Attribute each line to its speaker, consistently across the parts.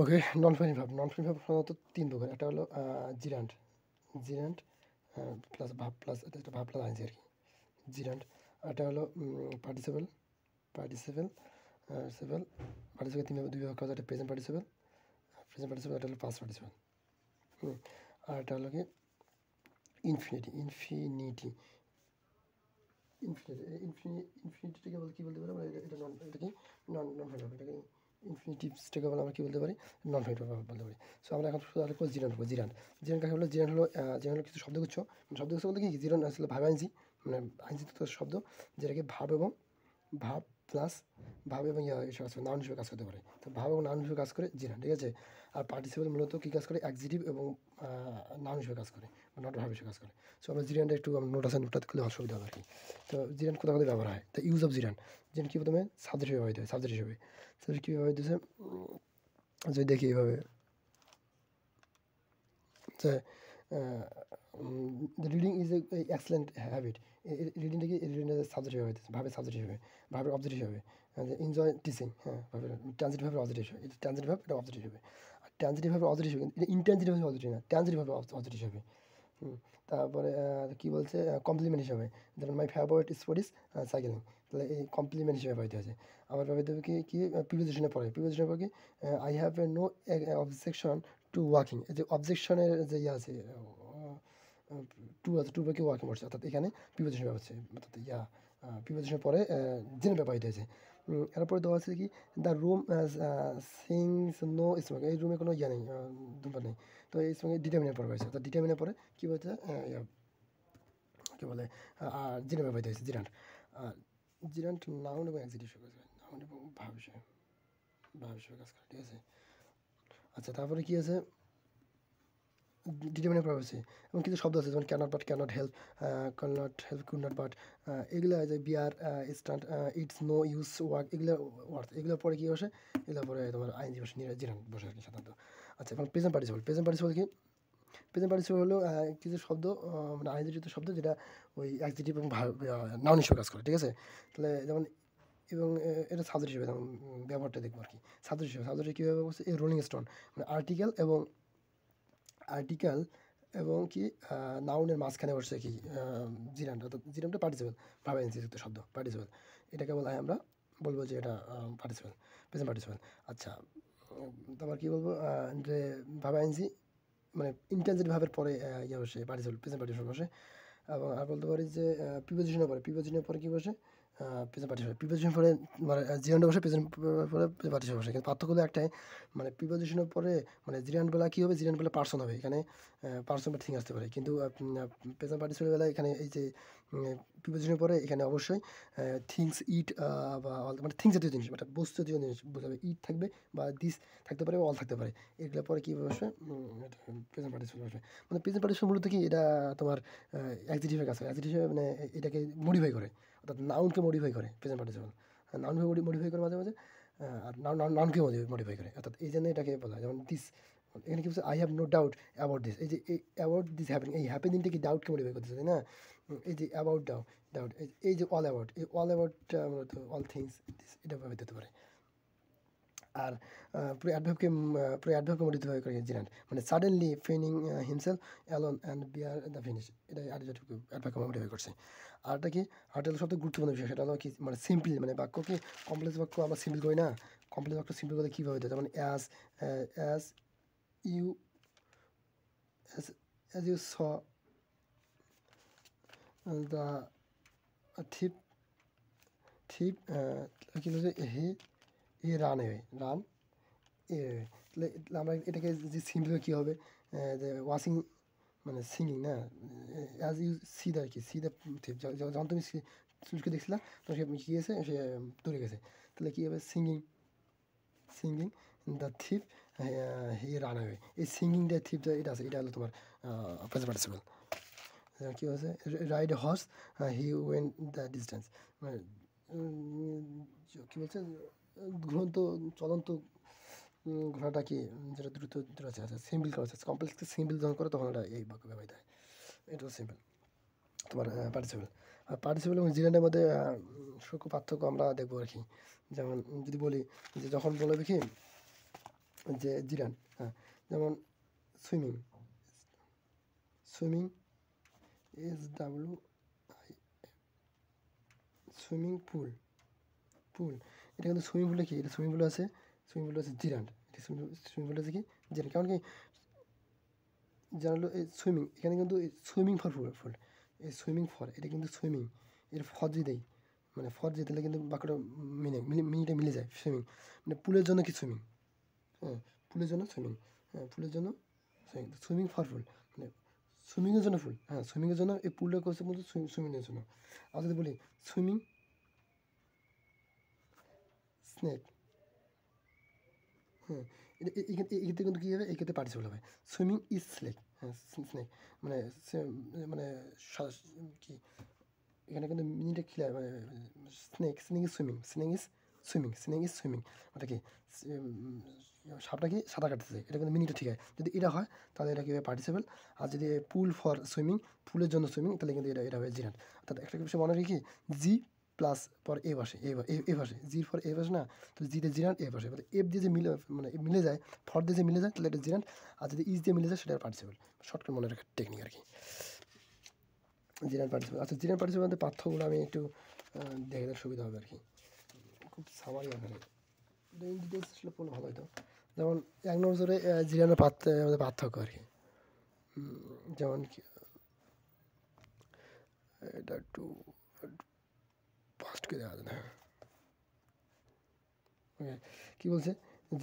Speaker 1: ওকে, নন friendly verb. নন friendly verb সাধারণত ৩ প্রকার। একটা হলো জিরান্ড, জিরান্ড প্লাস ভার্ব প্লাস এটা ভার্ব প্লাস আইএনজি আরকি। জিরান্ড। আরেকটা হলো পার্টিসিপল, পার্টিসিপল সিপল। পার্টিসিপল ২ ভাগ করা যায়। একটা প্রেজেন্ট পার্টিসিপল, প্রেজেন্ট পার্টিসিপল। একটা হলো পাস্ট পার্টিসিপল। আর একটা হলো কি ইনফিনিটি, ইনফিনিটি, ইনফিনিটিটাকে বলতে কী বলতে পারি আমরা? এটা নন, এটা কি নন নন ফ্রেন্ডলি ভার্ব। এটাকে ইনফিনিটিভসটাকে বলে আমরা কী বলতে পারি? নন ফ্রেন্ডলি ভার্ব বলতে পারি। সো আমরা এখন শুধু আরেকটা জিরান হবো। জিরান, জিরান কাকে বলে? জিরান হলো কিছু শব্দগুচ্ছ। শব্দগুচ্ছ বলতে কি, জিরান আসলে ভাব আইনজি, মানে আইনজিযুক্ত শব্দ, যেটাকে ভাব এবং ভাব প্লাস ভাব এবং এসব কাজ করে, নাউন হিসেবে কাজ করতে পারে। তো ভাব এবং নাউন হিসেবে কাজ করে জিরান, ঠিক আছে? আর পার্টিসিপল মূলত কী কাজ করে? অ্যাডজেক্টিভ এবং নাউন হিসেবে কাজ করে, নট ভাব হিসেবে কাজ করে। সো আমরা জিরানটা একটু নোট আছে, নোটটা করলে অসুবিধা হবে আর কি। তো জিরান কোথাও কোথায় ব্যবহার হয়? The use of gerund. Gerund কী প্রথমে সাবজেক্ট হিসেবে ব্যবহৃত হয়, সাবজেক্ট হিসেবে। সাবজেক্ট কী ব্যবহৃত হচ্ছে? যদি দেখি এইভাবে যে reading is a excellent habit. রিডিংটা কি? রিডিংটা সাবজেক্ট হিসেবে হইতেছে, ভাবের সাবজেক্ট হিসেবে, ভাবের অবজেক্ট হিসেবে। এনজয় টিচিং, হ্যাঁ, ভাবের ট্রানজিটিভ ভাবে অবজেক্ট হিসেবে। এটা ট্রানজিটিভ ভাব, এটা অবজেক্ট হিসেবে। আর ট্রানজিটিভ ভাবে অবজেক্ট হিসেবে, এটা ইনট্রানজিটিভ ভাবে অবজেক্ট না, ট্রানজিটিভ ভাবে অবজেক্ট হিসেবে। তারপরে কী বলছে? কমপ্লিমেন্ট হিসাবে, যেমন my favourite sport is cycling. তাহলে এই কমপ্লিমেন্ট হিসেবে পাইতে আছে। আবার পাইতে হবে কি প্রিপোজিশনে পড়ে, প্রিপোজিশনে পড়ে কি I have a no objection to walking. এই যে অবজেকশনের যে ইয়ে আছে, টু আছে, টু কি ওয়াকিং করছে, অর্থাৎ এখানে প্রিপোজিশন ব্যবহার হচ্ছে, অর্থাৎ প্রিপোজিশনের পরে জেনে ব্যবহৃত হয়েছে। এরপরে দেওয়া আছে কি the room sings no smoke. এই রুমে কোনো ইয়ে নেই, ধূমপান নেই। তো এই সঙ্গে ডিটারমিনের পরে হয়েছে, অর্থাৎ ডিটারমিনের পরে কী বলছে? কী বলে? জেনে ব্যবহৃত হয়েছে জিরান্ট। জিরান্ট নাউন এবং অ্যাডজেক্টিভ হিসেবে কাজ করে, নাউন এবং ভাব হিসেবে, ভাব হিসেবে কাজ করে, ঠিক আছে? আচ্ছা, তারপরে কি আছে? ডিটারমিনের পরে হচ্ছে এবং কিছু শব্দ আছে, যেমন cannot but, cannot help, could not but, এগুলো যে bear, stand, it's no use, work, এগুলো ওয়ার্থ, এগুলোর পরে কী বসে? এগুলোর পরে তোমার আইনজি বসে, জিরান বসে আর কি সাধারণত। আচ্ছা, এখন প্রেজেন্ট পার্টিসিপল। প্রেজেন্ট পার্টিসিপল কি? প্রেজেন্ট পার্টিসিপল হলো কিছু শব্দ, মানে আইনজীবিত শব্দ, যেটা ওই অ্যাডজেক্টিভ এবং নাউন হিসেবে কাজ করে, ঠিক আছে? তাহলে যেমন এবং এটা সাবজেক্ট হিসেবে, যেমন ব্যবহারটা দেখবো আর কি। সাবজেক্ট হিসেবে, সাবজেক্ট কীভাবে বলছে? এই রোলিং স্টোন, মানে আর্টিকেল এবং কি নাউনের মাঝখানে বসছে কি জিরানটা, অর্থাৎ জিরানটা পার্টিসিপল, ভাবে যুক্ত শব্দ, পার্টিসিপল। এটাকে বলা হয়, আমরা বলবো যে এটা পার্টিসিপল, প্রেজেন্ট পার্টিসিপল। আচ্ছা, তারপর কী বলবো? যে ভাবে আইনজি, মানে ইন্টেনজিভ ভাবের পরে ইয়ে বসে, পার্টিসিপল, প্রেজেন্ট পার্টিসিপল বসে। এবং আর বলতে পারি যে প্রিপোজিশনের পরে, প্রিপোজিশনের পরে কী বসে? Present participle. প্রিপোজিশন পরে মানে জিরান্ডে বসে, প্রেজেন্ট পরে পার্টিসিপল বসে। কিন্তু পার্থক্য হলো একটাই, মানে প্রিপোজিশনের পরে মানে জিরান্ড বেলা কী হবে? জিরান্ড বেলা পার্সন হবে, এখানে পার্সন বা থিং আসতে পারে। কিন্তু প্রেজেন্ট পার্টিসিপল বেলা এখানে এই যে প্রিপোজিশনের পরে এখানে অবশ্যই থিংস, ইট বা অল, মানে থিংস জাতীয় জিনিস, মানে বস্তু জাতীয় জিনিস বোঝাবে। ইট থাকবে বা দিস থাকতে পারে, অল থাকতে পারে। এগুলো পরে কী বসে? প্রেজেন্ট পার্টিসিপল বসে। মানে প্রেজেন্ট পার্টিসিপল মূলত কি, এটা তোমার অ্যাডজেক্টিভের কাছে, অ্যাডজেক্টিভ মানে এটাকে মডিফাই করে, অর্থাৎ নাউনকে মডিফাই করে প্রেজেন্ট পার্টিসিপল। নাউনকে মডিফাই করে মাঝে মাঝে, আর নাউনকে মডিফাই করে, অর্থাৎ এই জন্য এটাকে বলা হয়। যেমন দিস, এখানে কি বলছে? I have no doubt about this. এই যে এই অ্যাবাউট দিস হ্যাপেনিং, এই হ্যাপেনিংটা কি ডাউটকে মডিফাই করতেছে, তাই না? এই যে অ্যাবাউট ডাউট, এই যে অল অ্যাবাউট, এই অল অ্যাবাউটটা মূলত অল থিংস দিস, এটা ব্যবহৃত হতে পারে। আর পুরো অ্যাডভার্বকে মডিফাই করে জিরান্ড, মানে suddenly feigning himself alone and bear the finish, এটা অ্যাডভার্বকে মডিফাই করছে। আরটা কি? আরটা হলো সবথেকে গুরুত্বপূর্ণ বিষয়, সেটা হলো কি, মানে সিম্পল, মানে বাক্য কি কমপ্লেক্স বাক্য আমরা সিম্পল করি না? কমপ্লেক্স বাক্য সিম্পল করলে কীভাবে হতো? যেমন as you as you saw the thief, কী বলছে? He ran a, ran a. তাহলে আমরা এটাকে যে সিম্পল কী হবে? যে ওয়াশিং, মানে সিঙ্গিং না, অ্যাজ ইউ সি দ্য, আর কি সি দ্য থিপ, যখন তুমি সূর্যকে দেখছিলা তখন সে কী গেছে? সে দূরে গেছে। তাহলে কী হবে? Singing the thief he ran away. এই সিঙ্গিং দ্য থিপ, এটা আছে, এটা হলো তোমার প্রেজেন্ট পার্টিসিপল। কী হচ্ছে? Ride A horse, he went the distance, মানে কী বলছে? ঘুরন্ত, চলন্ত ঘোড়াটা কি, যেটা দ্রুত দৌড়াচ্ছে। আচ্ছা, সিম্পল করা হচ্ছে, কমপ্লেক্সকে সিম্পল যখন করে তখন ওটা এই বাক্য ব্যবহৃত হয়। এটা সিম্পল তোমার পার্টিসিপল। আর পার্টিসিপল এবং জিরান্ডের মধ্যে সূক্ষ্ম পার্থক্য আমরা দেখবো আর কি। যেমন যদি বলি যে, যখন বলবে কি যে জিরান, হ্যাঁ, যেমন swimming, swimming SW, swimming pool, pool, এটা কিন্তু সুইমিং পুলে কি, এটা সুইমিং পুলে আছে, সুইমিং পুলে আছে জিরান্ট, এটা সুইমিং পুলে আছে কি জিরান্ট, কারণ কি জানলো এই সুইমিং, এখানে কিন্তু সুইমিং ফর ফুল, এই সুইমিং ফর, এটা কিন্তু সুইমিং, এর ফর যদি দেয়, মানে ফর দিয়ে দিলে কিন্তু বাকিটা মিনিটা মিলে যায়, সুইমিং মানে পুলের জন্য কি সুইমিং, হ্যাঁ, পুলের জন্য সুইমিং, হ্যাঁ, পুলের জন্য সুইমিং, সুইমিং ফর ফুল মানে সুইমিংয়ের জন্য ফুল, হ্যাঁ, সুইমিংয়ের জন্য এই পুলটা করছে বলতে সুইমিংয়ের জন্য। আর যদি বলি সুইমিং স্নেক, হ্যাঁ, এক্ষেত্রে কিন্তু কী হবে, এক্ষেত্রে পার্টিসিপল হবে, সুইমিং ইজ স্নেক, হ্যাঁ, স্নেক মানে মানে কি, এখানে কিন্তু মিনিটা ক্লিয়ার, মানে snake is swimming, snake is swimming, ওটা কি সাপটা কি সাঁতার কাটতেছে, এটা কিন্তু মিনিটা ঠিক আছে, যদি এটা হয় তাহলে এটা কী হবে পার্টিসিপল। আর যদি পুল ফর সুইমিং, পুলের জন্য সুইমিং, তাহলে কিন্তু এটা হবে জিরান। অর্থাৎ একটা বিষয় মনে রাখি, জি প্লাস পর এ বসে, এ বসে, জির ফর এ বসে না, তো জিতে জিরান এ বসে, এফ দিয়ে যে মানে মিলে যায়, ফর দিয়ে যে মিলে যায় তাহলে এটা জিরান, আর যদি ইজ দিয়ে মিলে যায় সেটা পার্টিসিপল। শর্টকাট মনে রাখার টেকনিক আর কি জিরান পার্টিসিপল। আচ্ছা, জিরান পার্টিসিপল মধ্যে পার্থক্যগুলো আমি একটু দেখে দিলে সুবিধা হবে আর কি, খুব সামারি আকারে, এটা ইন ডিটেলস আসলে পড়লে ভালো হতো। যেমন এক নজরে জিরানের পার্থক্য আর কি, যেমন কি এটা একটু ফাস্ট করে দেখা যায় না, ওকে, কী বলছে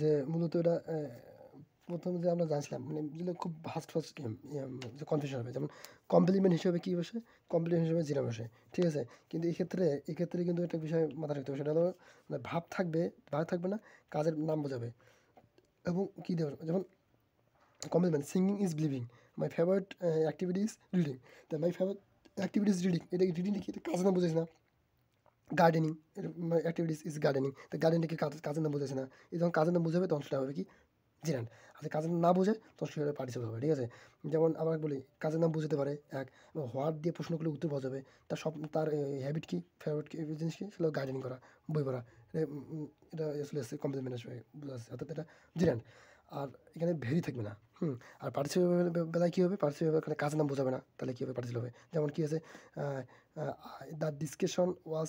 Speaker 1: যে মূলত এটা প্রথম যে আমরা জানছিলাম, মানে যেগুলো খুব ফাস্ট যে কনফিউশন হবে, যেমন কমপ্লিমেন্ট হিসেবে কী বসে, কমপ্লিমেন্ট হিসেবে জিরা বসে, ঠিক আছে, কিন্তু এক্ষেত্রে কিন্তু একটা বিষয় মাথায় রাখতে হবে, সেটা হলো মানে ভাব থাকবে না, কাজের নাম বোঝাবে, এবং কী দেবে, যেমন complement, singing is believing, my favourite activity is reading, তা my favourite activity is reading, এটা রিডিং কি, এটা কাজের নাম বোঝাইছে না, গার্ডেনিং, অ্যাক্টিভিটিস ইজ গার্ডেনিং, তো গার্ডেনিংকে কাজের নাম বোঝাচ্ছে না, এই যখন কাজের নাম বোঝাবে তখন সেটা হবে কি জিরান। আর কাজের নাম না বোঝে তখন সেটা পার্টিসিপল হবে, ঠিক আছে। যেমন আমরা বলি কাজের নাম বুঝতে পারে এক, হোয়াট দিয়ে প্রশ্ন করলে উত্তর পাওয়া যাবে, তার হ্যাবিট কি, ফেভারিট কি, জিনিস কি, সেটা গার্ডেনিং করা, বই পড়া, এটা আসলে কমপ্লিমেন্ট আসবে বোঝা যাচ্ছে, অর্থাৎ এটা জিরান। আর এখানে ভেরি থাকবে না, আর পার্টিসিপেল বেলায় কী হবে, পার্টিসিপেল এখানে কাজের নাম বোঝাবে না, তাহলে কী হবে পার্টিসিপেল হবে, যেমন কী আছে দ্য ডিসকাশন ওয়াজ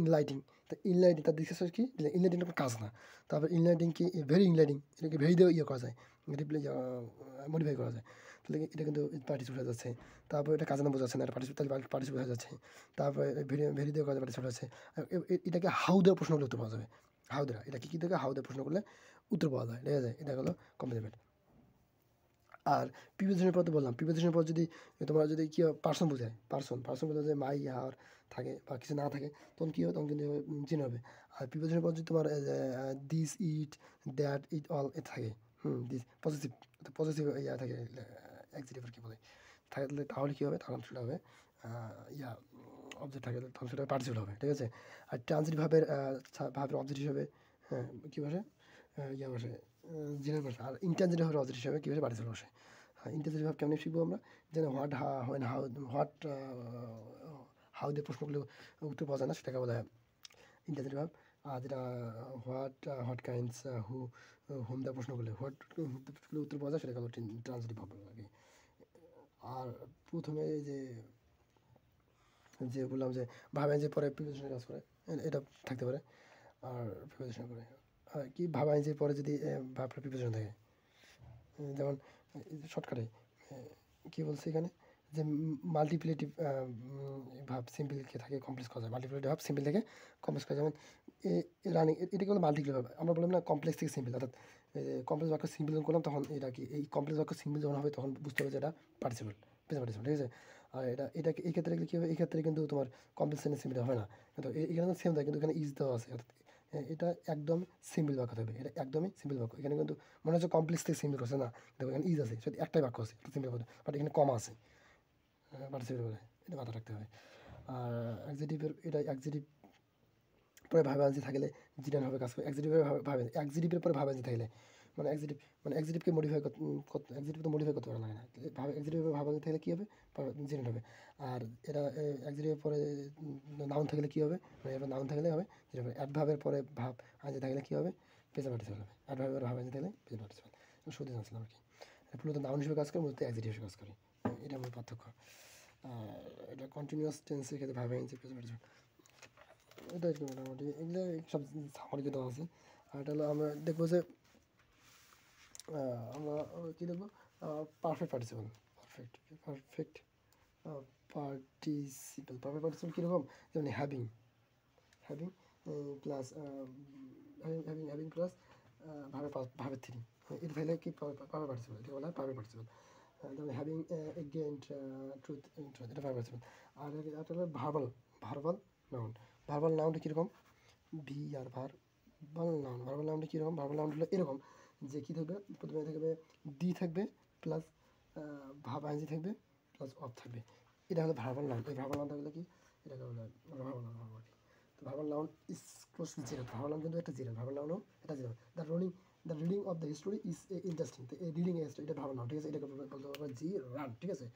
Speaker 1: ইনলাইটিং, তো ইনলাইটিং, তার ডিসকাশন কি, ইনলাইটিংটা কোনো কাজ না, তারপর ইনলাইটিং কি, ভেরি ইনলাইটিং, এটাকে ভেরি দিয়ে করা যায়, রিপ্লাই মডিফাই করা যায়, তাহলে এটা কিন্তু পার্টিসিপেল হয়ে যাচ্ছে। তারপর এটা কাজে নাম বোঝাচ্ছে না, এটা পার্টিসিপেল হয়ে যাচ্ছে। তারপরে ভেরি দিয়ে করা যায়, পার্টিসিপেল হচ্ছে। এটাকে হাউ দেওয়ার প্রশ্ন করলে উত্তর পাওয়া যাবে, হাউ দেওয়া, এটা কী থেকে হাউ দেওয়ার প্রশ্ন করলে উত্তর পাওয়া যায়, ঠিক আছে, এটা হলো কমপ্লিমেন্ট। আর প্রিপোজিশনের পর তো বললাম, প্রিপোজিশনের পর যদি তোমার যদি কী হয়, পার্সন বোঝায়, পার্সন বোঝায় যে মাই হার থাকে বা কিছু না থাকে, তখন কী হবে, তখন কিন্তু চিনে হবে। আর প্রিপোজিশনের পর যদি তোমার this, it, that, it, all a থাকে, দিস পজিটিভ ইয়া থাকে, অ্যাডজেক্টিভ কী বলে থাকলে, তাহলে কী হবে, তখন সেটা হবে ইয়া অবজেক্ট থাকে, তখন সেটা পার্টিসিপল হবে, ঠিক আছে। আর ট্রানজিটিভ ভাবের অবজেক্ট হিসেবে, হ্যাঁ, কী বসে, ইয়া বসে, জেনারেল বসে। আর ইন্ট্রানজিটিভ ভাবের অবজেক্ট হিসেবে কী বসে, পার্টিসিপল বসে। হ্যাঁ, ইন্ট্রানজিটিভ ভাব কেমন শিখবো আমরা, যেন হাউ দিয়ে প্রশ্ন করলে উত্তর পাওয়া যায় না, সেটাকে বলা হয় ইন্ট্রানজিটিভ ভাব। আর যেটা হোয়াট কাইন্ডস, হুম দিয়ে প্রশ্ন করলে উত্তর পাওয়া যায়, সেটাকে হলো ট্রানজিটিভ ভাব আর কি। আর প্রথমে যে বললাম যে ভাবেন যে পরে প্রিপোজিশনের কাজ করে, এটা থাকতে পারে। আর প্রিপোজিশন করে আর কি, ভাবায় যে পরে যদি ভাবটা প্রিপোজিশন থাকে, যেমন শর্টকাটে কী বলছে এখানে, যে মাল্টিপ্লিটিভ ভাব সিম্পলকে থাকে কমপ্লেক্স করা যায়, মাল্টিপ্লিটিভ ভাব সিম্পল থেকে কমপ্লেক্স করা যায়, যেমন রানিং, এটাকে বলে মাল্টিপ্লিটিভ ভাব। আমরা বললাম না কমপ্লেক্স থেকে সিম্পল, অর্থাৎ কমপ্লেক্স বাক্য সিম্পল করলাম, তখন এটা কি, এই কমপ্লেক্স বাক্য সিম্পল যখন হবে তখন বুঝতে হবে যে এটা পার্টিসিপল, পার্টিসিপল, ঠিক আছে। আর এটাকে এই ক্ষেত্রে কী হবে, এই ক্ষেত্রে কিন্তু তোমার কমপ্লেক্স সেন্টেন্স সিম্পল হবে না, কিন্তু এখানে তো সেম থাকে, কিন্তু এখানে ইজ দেওয়া আছে, অর্থাৎ এটা একদম সিম্পল বাক্য থাকবে, এটা একদমই সিম্পল বাক্য। এখানে কিন্তু মনে হচ্ছে কমপ্লেক্স থেকে সিম্পল করছে না, দেখো এখানে ইজ আছে, সেটা একটাই বাক্য আছে সিম্পল বাক্য, বাট এখানে কমা আছে, পার্টিসিপেল বলে, এটা মাথায় রাখতে হবে। আর এক্সিটিভ পরে ভাবাঞ্জি থাকলে জিরান হবে কাজ করে, এক্সিটিভের পরে ভাবাঞ্জি থাকলে, মানে এক্সিটিভকে মডিফাই এক্সিটিভ তো মডিফাই করতে পারা লাগে না, এক্সিটিভের ভাবাঞ্জি থাকলে কী হবে, জিরান হবে। আর এটা এক্সিটিভের পরে নাউন থাকলে কী হবে, মানে এবার নাউন থাকলে হবে জিরান হবে। অ্যাডভার্বের পরে ভাব আনজি থাকলে কী হবে, প্রেজেন্ট পার্টিসিপল হবে। অ্যাডভার্ব ভাবে দিলে প্রেজেন্ট পার্টিসিপল। শুরুতে জানছিলাম আর কি। মূলত নাউন হিসেবে কাজ করে, মূলত অ্যাডজেক্টিভ হিসেবে কাজ করে। এটা মূল পার্থক্য। এটা কন্টিনিউয়াস টেন্সের ক্ষেত্রে ভাবে নিচ্ছে প্রেজেন্ট পার্টিসিপল। এটা একটু মোটামুটি এগুলো সব সামারিকে দেওয়া আছে। আর এটা হলো আমরা দেখবো যে আমরা কী দেখবো, পারফেক্ট পার্টিসিপল। পারফেক্ট পার্টিসিপল কীরকম, যেমন হ্যাভিং প্লাস হ্যাভিং প্লাস ভাবের থ্রি, এর ভ্যালু কি পারফেক্ট পার্টিসিপল, এটা বলা হয় পারফেক্ট পার্টিসিপল। যেমন হ্যাভিং এগেইনস্ট ট্রুথ, এটা পারফেক্ট পার্টিসিপল। আর এটা হলো ভার্বাল নাউন। ভার্বাল নাউনটা কীরকম, ভি আর ভার্বাল নাউনটা কীরকম, ভার্বাল নাউন হলো এরকম যে কী থাকবে, প্রথমে থাকবে ডি থাকবে প্লাস ভাব আইনজি থাকবে প্লাস অফ থাকবে, এটা হলো ভার্বাল নাউন। এই ভার্বাল নাউনটা হলো কি, এটাকে বলে ভার্বাল নাউন। তো verbal noun is close two zero. Verbal noun কিন্তু একটা জিরো, ভার্বাল নাউনও এটা zero. The reading of the story is interesting. তো এই রিডিং এ এটা ভার্বাল নাউন, ঠিক আছে, এটাকে বলতে পারবো জি রান, ঠিক আছে।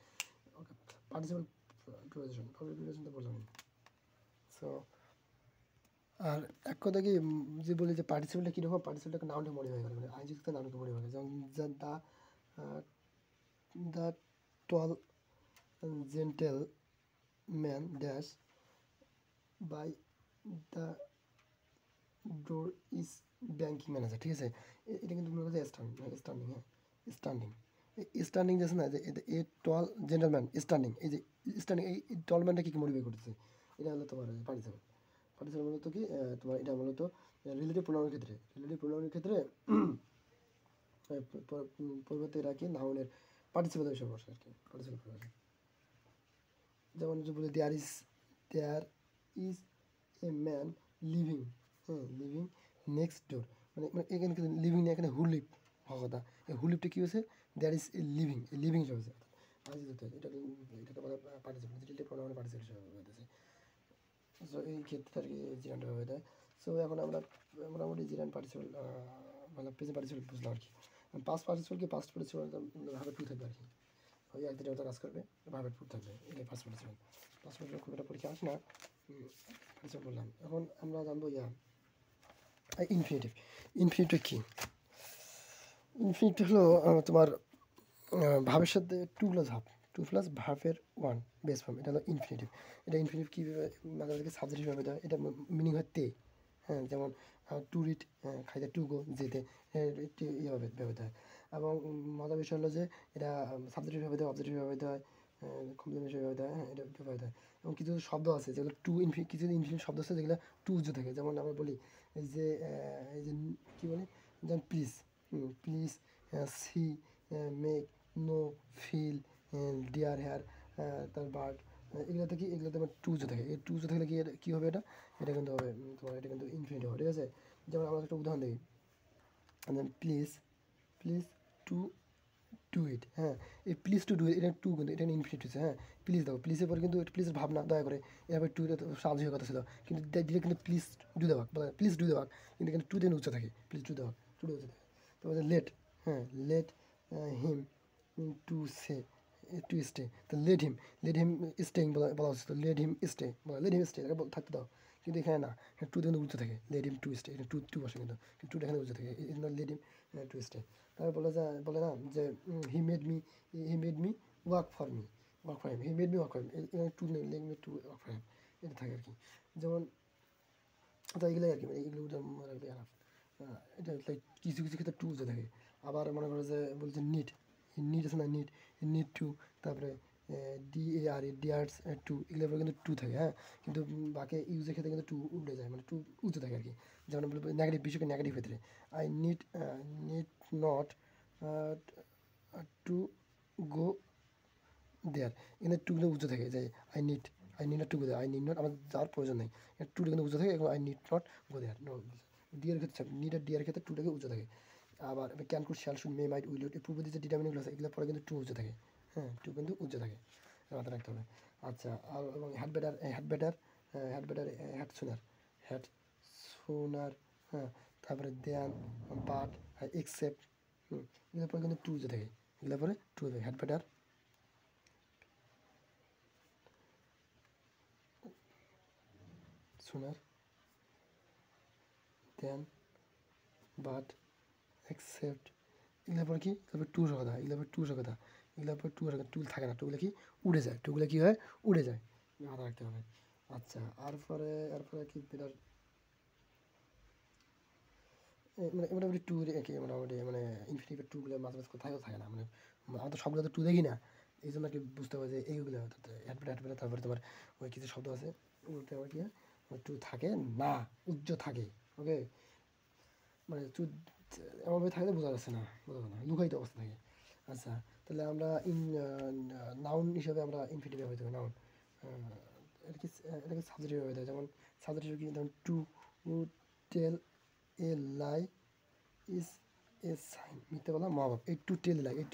Speaker 1: ওকে, পার্টিসিপল প্রিপোজিশন তো বললাম। সো আর এক কথা কি, যে বলি যে পার্টিসিপেলটা কীরকম, পার্টিসিপেলটাকে নাউনটা মডিফাই করে, মানে আইনযুক্ত নাউনকে মডিফাই করে। যেমন the tall gentleman dash by the door is banking manager, ঠিক আছে। এটা কিন্তু মনে করছে স্ট্যান্ডিং, হ্যাঁ স্ট্যান্ডিং। স্ট্যান্ডিং যে আছে না, যে এ টল জেন্টেলম্যান স্ট্যান্ডিং, এই যে স্ট্যান্ডিং, এই টলম্যানটা কী মডিফাই করতেছে, এটা হলো তোমার পার্টিসিপেল। পার্টিসিপেল মূলত কি, তোমার এটা মূলত রিলেটিভ প্রোনাউনের ক্ষেত্রে পরিবর্তে রাখি নাউনের পার্টিসিপেল বিষয় বসে আর কি, পার্টিসিপেল পরিবর্তে। যেমন যে বলি there is a man living, living next door, মানে এখানে লিভিং না, এখানে হুলিপ হওয়া কথা। এই হুলিপটা কী হয়েছে, দেয়ার ইজ এ লিভিং হিসেবে হয়েছে। এটাকে বলা পার্টিসিপেল, রিলেটিভ প্রোনাউনের পার্টিসিপেল হিসেবে হয়েছে। সো এই ক্ষেত্রে আর কি জিরানটা হয়ে যায়। সো এখন আমরা মোটামুটি জিরান পার্টিসিপেল মানে প্রেজেন্ট পার্টিসিপেল বুঝলাম আর কি। পাস্ট পার্টিসিপেল কি, পাস্ট পার্টিসিপেল ভাবে টু থাকবে আর কি, ওই এক দুটো কাজ করবে, ভাবে টু থাকবে, এটাই পাস্ট পার্টিসিপেল। পাস্ট পার্টিসিপেল খুব একটা পরীক্ষা আসে না, পার্টিসিপেল বললাম। এখন আমরা জানবো ইনফিনিটিভ। ইনফিনিটিভ কী, ইনফিনিটিভ হলো তোমার ভাবের সাথে টু প্লাস ভার্বের ওয়ান বেস ফর্ম, এটা হলো ইনফিনিটিভ। এটা ইনফিনিটিভ কীভাবে মাঝে মাঝে সাবজেক্ট হিসেবে ব্যবহৃত হয়, এটা মিনিং হয় তে, হ্যাঁ, যেমন টু রিড, খাইতে টু গো, যেতে এইভাবে ব্যবহৃত হয়। এবং মজার বিষয় হলো যে এটা সাবজেক্ট হিসেবে ব্যবহৃত হয়, অবজেক্ট হিসেবে ব্যবহৃত হয়, কমপ্লিমেন্ট হিসেবে ব্যবহৃত হয়, হ্যাঁ এটা ব্যবহৃত হয়। এবং কিছু শব্দ আছে যেগুলো কিছু ইনফিনিট শব্দ আছে যেগুলো টু উজ্জ্ব থাকে। যেমন আমরা বলি এই যে কী বলি, যেমন please, please, see, make, know, feel, dear hair, তার বার্ড, এগুলোতে কি, এগুলোতে আমার টু থাকে। এই টু থাকলে কি কী হবে, এটা কিন্তু হবে তোমার, এটা কিন্তু ইনফিনিটিভ হবে, ঠিক আছে। যেমন আমরা একটা উদাহরণ দিই, প্লিজ টু ডু ইট, হ্যাঁ এই প্লিজ টু ডু ইট, এটা টু কিন্তু এটা ইনফিনিট হচ্ছে, হ্যাঁ প্লিজ দাও, প্লিজের পরে কিন্তু প্লিজের ভাবনা দয়া করে, এরপরে টু সাহায্য হওয়ার কথা ছিল, কিন্তু দিলে কিন্তু প্লিজ ডু দেওয়া, প্লিজ ডু দেওয়া, কিন্তু এখানে টু দিন উচ্চ থাকে, প্লিজ ডু দেওয়া, টু উচ্চ থাকে। তারপরে লেট, হ্যাঁ let him to say to stay, তো লেট হিম স্টেইং বলা উচিত, let him stay, let him stay থাকতে দাও, কিন্তু এখানে না, টু কিন্তু উচ্চ থাকে, লেট হিম টু স্টে, এটা টু বসে, কিন্তু টুটা এখানে উচ্চ থাকে, এই জন্য লেট হিম টু স্টে। তারপর বলে না যে he made me work for him, he made me work for him, to নেই, let me to work for him, এটা থাকে আর কি। যেমন তো এগুলোই আর কি, মানে এগুলো রাখবে আর এটা লাইক কিছু ক্ষেত্রে টু যে থাকে। আবার মনে করো যে বলছে নিট আছে না, নিট টু, তারপরে ডিআরস টু, এগুলোর পরে কিন্তু টু থাকে, হ্যাঁ, কিন্তু বাকি ইউজের ক্ষেত্রে কিন্তু টু উঠে যায়, মানে টু উঁচু থাকে আর কি। যেমন নেগেটিভ, বিষয়কে নেগেটিভ ক্ষেত্রে I need not to go there, এখানে টু কিন্তু উঁচু থাকে, যে I need not to go there, I need not আমার যাওয়ার প্রয়োজন নেই, টুটা কিন্তু উঁচু থাকে, এবং I need not go there no, dare ক্ষেত্রে নিড আর ডিয়ার ক্ষেত্রে টুটাকে উঁচু থাকে। আবার can could shall should may might will এই পূর্ব যে ডিটারমিনেন্টগুলো আছে, এগুলো পরে কিন্তু টু উঁচু থাকে, হ্যাঁ টু কিন্তু উঁচু থাকে, মাথায় রাখতে হবে। আচ্ছা, আর এবং হ্যাড বেটার হ্যাড সোনার, হ্যাঁ, তারপরে দেয়ান, বাট, এক্সেপ্ট, এগুলোর পরে কিন্তু টু উঁচু থাকে, এগুলোর পরে টু থাকে, হ্যাড বেটার, সোনার, দেন, বাট এক্সেপ্ট এগুলোর পর কি তারপর টু কথা এগুলোর টু কথা এগুলোর পর টু থাকে না, টুগুলো কি উড়ে যায়, টুগুলো কি হয় উড়ে যায়, মাথা রাখতে হবে। আচ্ছা এরপরে কি বেটার মানে মোটামুটি টু কি মোটামুটি মানে ইনফিনিটিভ টুগুলো মাঝে মাঝে কোথাও থাকে না, মানে আমরা তো সবগুলো তো টু দেখি না, এই জন্য কি বুঝতে হবে যে এইগুলো অ্যাডপেটে তারপরে তোমার ওই কিছু শব্দ আছে ওগুলোতে আবার কি টু থাকে না, উজ্জ্ব থাকে। ওকে, মানে টু এমনভাবে থাকলে বোঝা যাচ্ছে না, লুকায়িত অবস্থা থাকে। আচ্ছা, তাহলে আমরা নাউন হিসাবে আমরা ইনফিনিটিভ ব্যবহৃত করি নাউন, এটাকে সাবজেক্টিভ ব্যবহৃত হয়, যেমন সাবজেক্টিভ কি যেমন to tell a lie is a sin, মিথ্যে বলা মা বাপ, এই টু টেল লাই, এই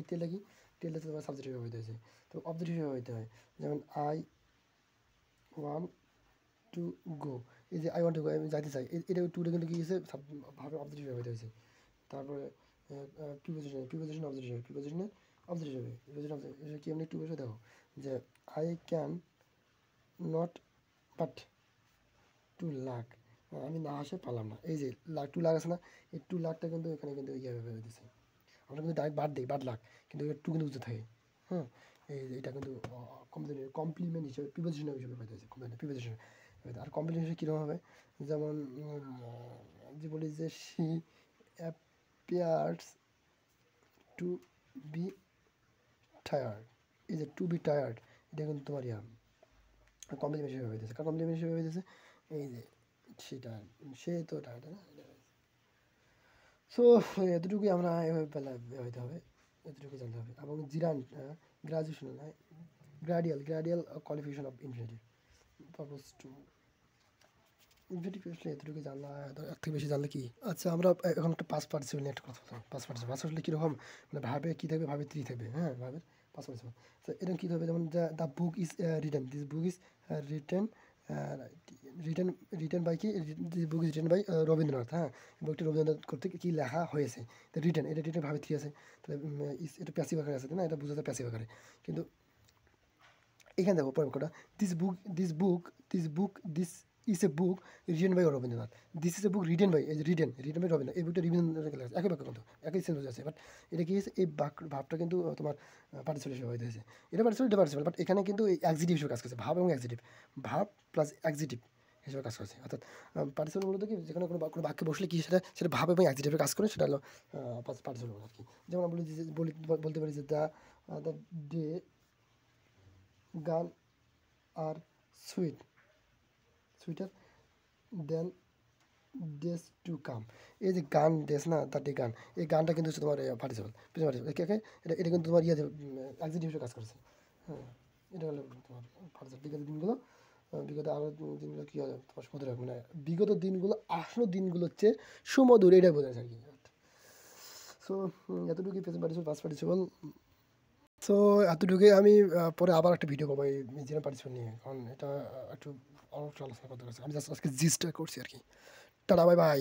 Speaker 1: টেলটা কি, টেলটা তোমার সাবজেক্টিভ ব্যবহৃত হয়েছে। তো অবজেক্টিভ ব্যবহৃত হয়, যেমন আই ওয়ান টু গো, এই যে আই ওয়ান্ট টু গো, আমি যাইতে চাই, এটা টুটা কিন্তু কি হয়েছে ভাবে অবজেক্টিভ ব্যবহৃত হয়েছে। তারপরে প্রিপোজিশন অবজেক্টিভ, প্রিপোজিশনে অবজেক্টিভ হবে, প্রিপোজিশন কি এমনি টু বসে দেখো যে I can not but to laugh, আমি না আসে পারলাম না, এই যে টু লাখ আছে না, এই টু লাখটা কিন্তু এখানে কিন্তু ইয়ে ভেবে দিচ্ছে, আমরা কিন্তু ডাইরেক্ট বাদ দিই বাদ লাখ, কিন্তু টু কিন্তু বুঝতে থাকে। হ্যাঁ, এইটা কিন্তু কমপ্লিমেন্ট হিসেবে প্রিপোজিশন হিসেবে হয়ে যাচ্ছে, প্রিপোজিশন। আর কমপ্লিমেন্ট হিসেবে কীরকম হবে, যেমন যে বলি যে she appears to B tired, এই যে টু বি টায়ার্ড, এটা কিন্তু তোমার কমপ্লিমেন্ট হিসেবে হয়ে যাচ্ছে, কারণ কমপ্লিমেন্ট হিসেবে হয়ে যাচ্ছে এই যে সেটা, সে তো টায়ার্ড না। সো এতটুকুই আমরা এভাবে ব্যবহৃত হবে, এতটুকু জানতে হবে। এবং জিরান গ্রাজুয়েশন নয়, gradual qualification of infinitive purpose to infinitive আসলে এতটুকু জানলা, এর থেকে বেশি জানলে কি। আচ্ছা, আমরা এখন একটা পাস পার্টিসিপেল নিয়ে একটা কথা বললাম। পাস পার্টিসিপেল কীরকম, মানে ভাবে কী থাকবে, ভাবে থ্রি থাকবে, হ্যাঁ ভাবে পাস পার্টিসিপেল। তো এটা কী হবে, যেমন the book is written, this book is written written written by কি, this book is written by Rabindranath. হ্যাঁ, বইটি রবীন্দ্রনাথ করতে কী লেখা হয়েছে, তো রিটেন, এটা রিটেন ভাবে থ্রি আছে, তাহলে এটা প্যাসিভ আকারে আছে, তাই না, এটা বোঝাতে প্যাসিভ আকারে। কিন্তু এখানে দেখো পরের this is a book written by Rabindranath, this is a book written by by Rabindranath, এই বুকটা রবীন্দ্রনাথ লেখা আছে, একই বাক্য কিন্তু একই সেন্স আছে, বাট এটা কি হয়েছে, এই ভাবটা কিন্তু তোমার পার্টিসিপেল হিসেবে হয়ে হয়েছে, এটা পার্টিসিপেল, বাট এখানে কিন্তু এই অ্যাক্সিটিভ হিসেবে কাজ করছে, ভাব এবং অ্যাক্সিটিভ, ভাব প্লাস অ্যাক্সিটিভ হিসেবে কাজ করছে। অর্থাৎ পার্টিসিপেল মূলত কি, যেখানে কোনো বাক্যে বসলে কি সেটা ভাব এবং অ্যাক্সিটিভে কাজ করে, সেটা হলো পার্টিসিপেল আর কি। যেমন আমরা বলতে পারি যে দ্য ডে গান আর sweater then dress to come, এই যে গান ডেস না, তার ডে গান, এই গানটা কিন্তু হচ্ছে তোমার পার্টিসিপেল, এটা কিন্তু তোমার অ্যাক্সিটিভ হিসেবে কাজ করছে। হ্যাঁ, এটা হলো তোমার পার্টিসিপেল। বিগত আরও দিনগুলো কী হয় তোমার সুমধুর, মানে বিগত দিনগুলো আসল দিনগুলো হচ্ছে সুমধুর, এটাই বোঝাচ্ছে আর কি। সো এতটুকুই present participle, past participle. So এতটুকুই, আমি পরে আবার একটা ভিডিও করবো এই মিউজিয়াম পার্টিসিপেল নিয়ে, কারণ এটা একটু অনেক আলোচনা করতে পারছি, আমি জাস্ট আজকে জিস্টটা করছি আর কি। Tata, bye bye.